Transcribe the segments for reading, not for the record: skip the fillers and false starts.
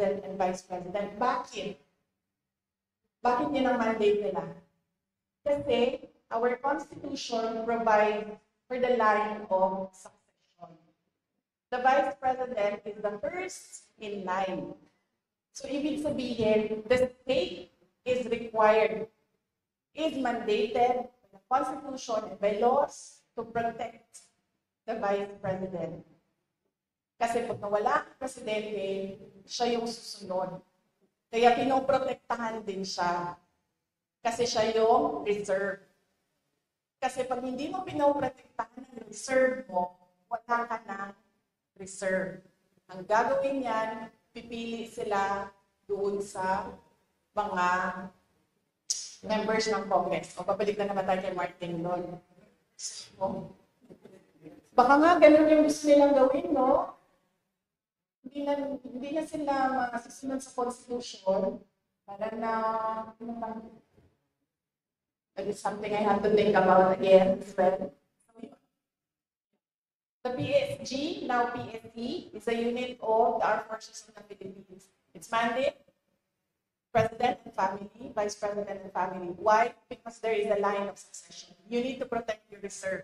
President and Vice President. Bakit? Bakit yun ang mandate nila? Kasi our Constitution provides for the line of succession. The Vice President is the first in line. So, ibig sabihin, the state is required, is mandated by the Constitution and by laws to protect the Vice President. Kasi pag nawala ang presidente, siya yung susunod. Kaya pinoprotektahan din siya. Kasi siya yung reserve. Kasi pag hindi mo pinoprotektahan ang reserve mo, wala ka ng reserve. Ang gagawin yan, pipili sila doon sa mga members ng Congress. O papalik na naman tayo kay Martin doon. So, baka nga ganun yung gusto nilang gawin, no? Hindi na sila masusunod sa Constitution para na, that is something I have to think about again as well. The PSG, now PSE, is a unit of the Armed Forces of the Philippines. Its mandate, President and family, Vice President and family. Why? Because there is a line of succession. You need to protect your reserve.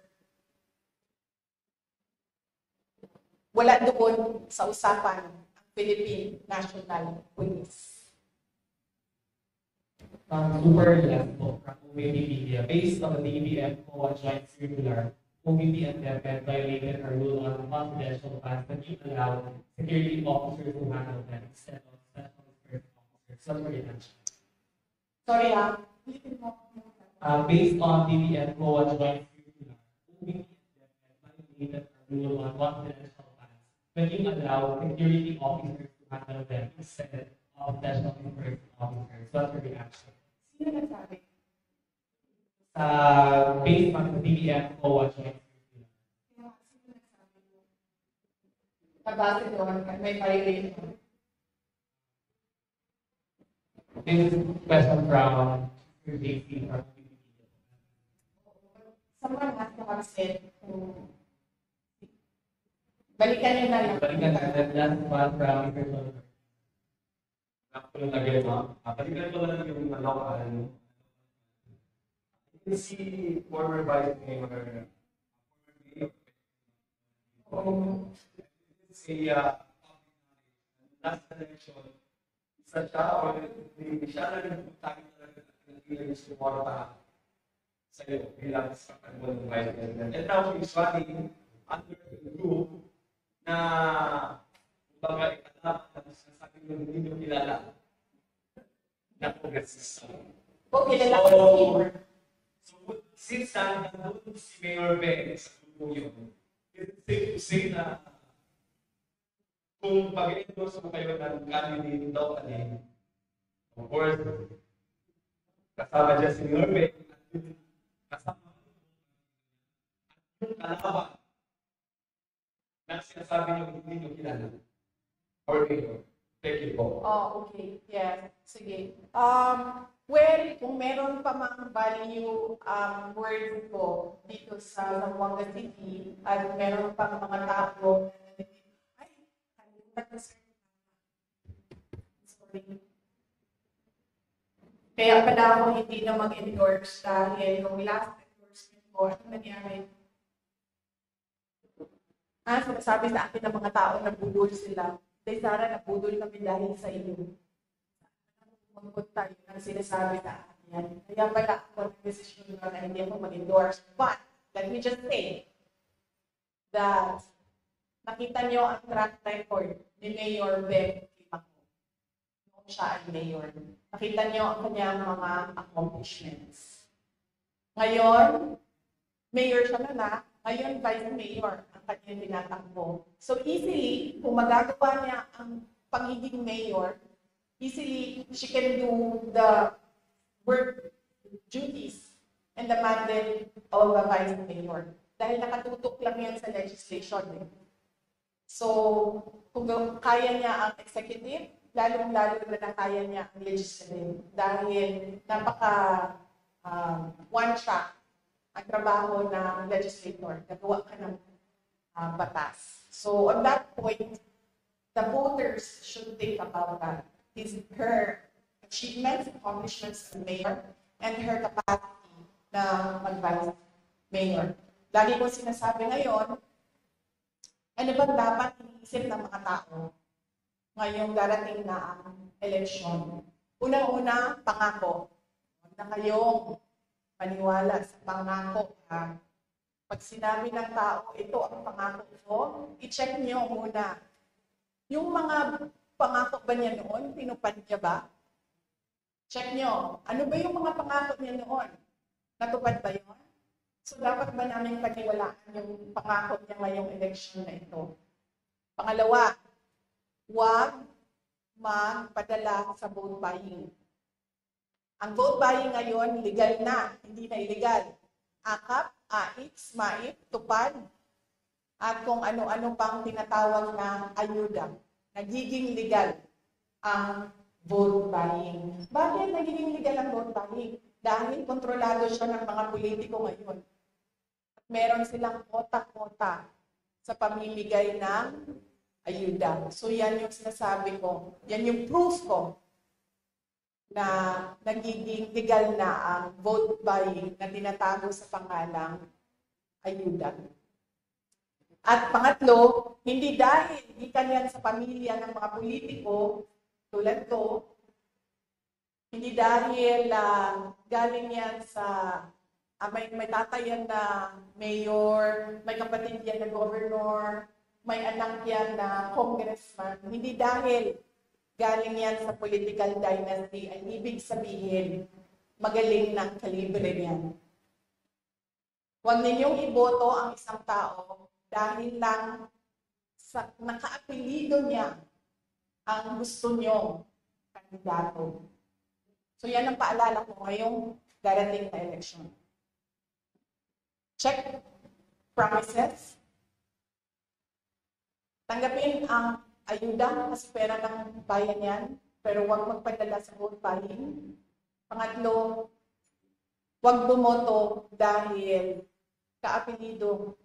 Wala doon sa usapan ang Philippine National Police. Super left po from OVP Media. Based on the DBM COA Joint Circular, OVP and DepEd violated our rule on confidential funds that you allow security officers to handle them instead of special security officers. So, Sorry, based on DBM COA Joint Circular, OVP and DepEd violated our rule on confidential funds when you allow security officers to handle them instead of special security officers. What's your reaction? Sino nagsabi? Based on the DBM COA Joint Circular. Sino nagsabi? Nabase doon, may violation. This is question from JC from Wikipedia. Someone has to have said, balikan nyo na lang. Balikan natin last one from Mr. Solomon. Nakulong na gano'n, balikan ko lang yung local. You can see former Vice Mayor, it's a last election, isa siya o siya na nagpuntakin talaga ng ilang sumorta sa iyo bilang sa kanila ng Vice President. And now she's running under the group na kumbaga ikalaman na sinasabi nyo hindi nyo kilala na progressista. kilala So, since nandun si Mayor Ben sa grupo yun, it's safe to say na kung pag-endorse mo kayo ng candidate locally, of course, kasama dyan si Mayor Ben, kasama yung kalaban na sinasabi nyo hindi nyo kilala. Or Mayor. Thank you po. Oh, okay. Yeah. Sige. Well, kung meron pa mang value word ko dito sa Zamboanga City at meron pang mga tao na ay, kalimutan ko sir. Sorry. Kaya pala ako hindi na mag-endorse dahil nung last endorsement ko, ano nangyari? Sinasabi sa akin ng mga tao na budol sila. Dahil Sara, napudol kami dahil sa iyo. Magpunta yun ang sinasabi sa akin yan. Kaya pala ako nag-decision na hindi ako mag-endorse. But, let me just say that nakita nyo ang track record ni Mayor Ben Kimako. Noong siya ay mayor. Nakita nyo ang kanyang mga accomplishments. Ngayon, mayor siya na. Ngayon, vice mayor ang kanyang tinatakbo. So easily, kung magagawa niya ang pagiging mayor, easily she can do the work duties and the mandate of a vice mayor. Dahil nakatutok lang yan sa legislation. So, kung kaya niya ang executive, lalong-lalo na kaya niya ang legislative. Dahil napaka one track ang trabaho ng legislator, nagawa ka ng batas. So, on that point, the voters should think about that. Her achievements, accomplishments as mayor, and her capacity na mag-vice mayor. Lagi ko sinasabi ngayon, ano ba dapat iniisip ng mga tao ngayong darating na ang eleksyon? Unang-una, pangako. Huwag na kayong maniwala sa pangako. Pag sinabi ng tao, ito ang pangako ko, i-check nyo muna. Yung mga pangako ba niya noon, pinupad niya ba? Check nyo. Ano ba yung mga pangako niya noon? Natupad ba yun? So dapat ba namin paniwalaan yung pangako niya ngayong election na ito? Pangalawa, huwag magpadala sa vote buying. Ang vote buying ngayon, legal na, hindi na illegal. Akap, AIX, MAIP, tupad, at kung ano-ano pang tinatawag na ayuda. Nagiging legal ang vote buying. Bakit nagiging legal ang vote buying? Dahil kontrolado siya ng mga politiko ngayon. Meron silang kota-kota sa pamimigay ng ayuda. So yan yung sinasabi ko. Yan yung proof ko na nagiging legal na ang vote buying na tinatago sa pangalang ayuda. At pangatlo, hindi dahil ikan yan sa pamilya ng mga politiko tulad ko, hindi dahil galing yan sa may tatay yan na mayor, may kapatid yan na governor, may anak yan na congressman. Hindi dahil galing yan sa political dynasty ay ibig sabihin magaling ng kalibre yan. Huwag ninyong iboto ang isang tao dahil lang sa nakaapelido niya ang gusto nyong kandidato. So yan ang paalala ko ngayong darating na eleksyon. Check promises. Tanggapin ang ayuda kasi pera ng bayan yan, pero huwag magpadala sa vote buying. Pangatlo, huwag bumoto dahil kaapelido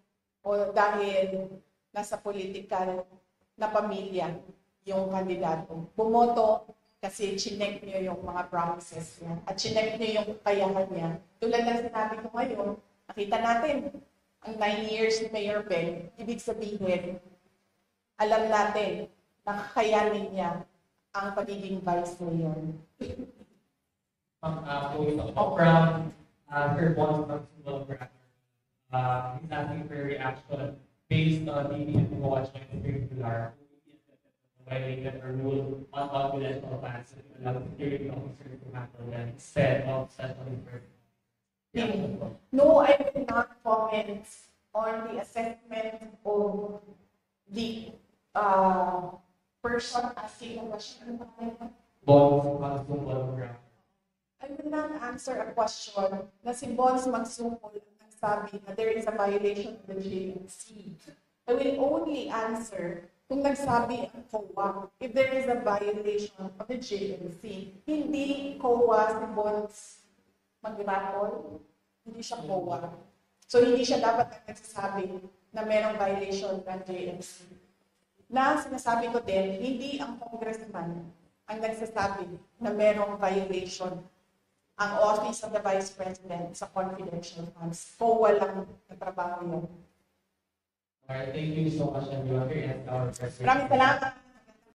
o dahil nasa political na pamilya yung kandidato. Bumoto kasi chinek niyo yung mga promises niya at chinek niyo yung kakayahan niya. Tulad ng sinabi ko ngayon, nakita natin ang 9 years ni Mayor Ben, ibig sabihin, alam natin na kakayanin niya ang pagiging vice mayor. From her bonds from Sumbal Brother, he's asking for a reaction based on the watch by the circular violated a rule on confidential plans and allow security officers to handle them instead of special personnel. No, I will not comment on the assessment of the person asking a question. Bonds from Sumbal Brother. I will not answer a question na si Bonds Magsumol ang nagsabi na there is a violation of the JNC. I will only answer kung nagsabi ang COA. If there is a violation of the JNC, hindi COA si Bonds Magrapol, hindi siya COA. So hindi siya dapat nagsasabi na merong violation ng JNC. Na sinasabi ko din, hindi ang congressman ang nagsasabi na merong violation ang Office of the Vice President sa confidential funds. COA lang na trabaho yun. Alright, thank you so much, everyone. Our Maraming salamat.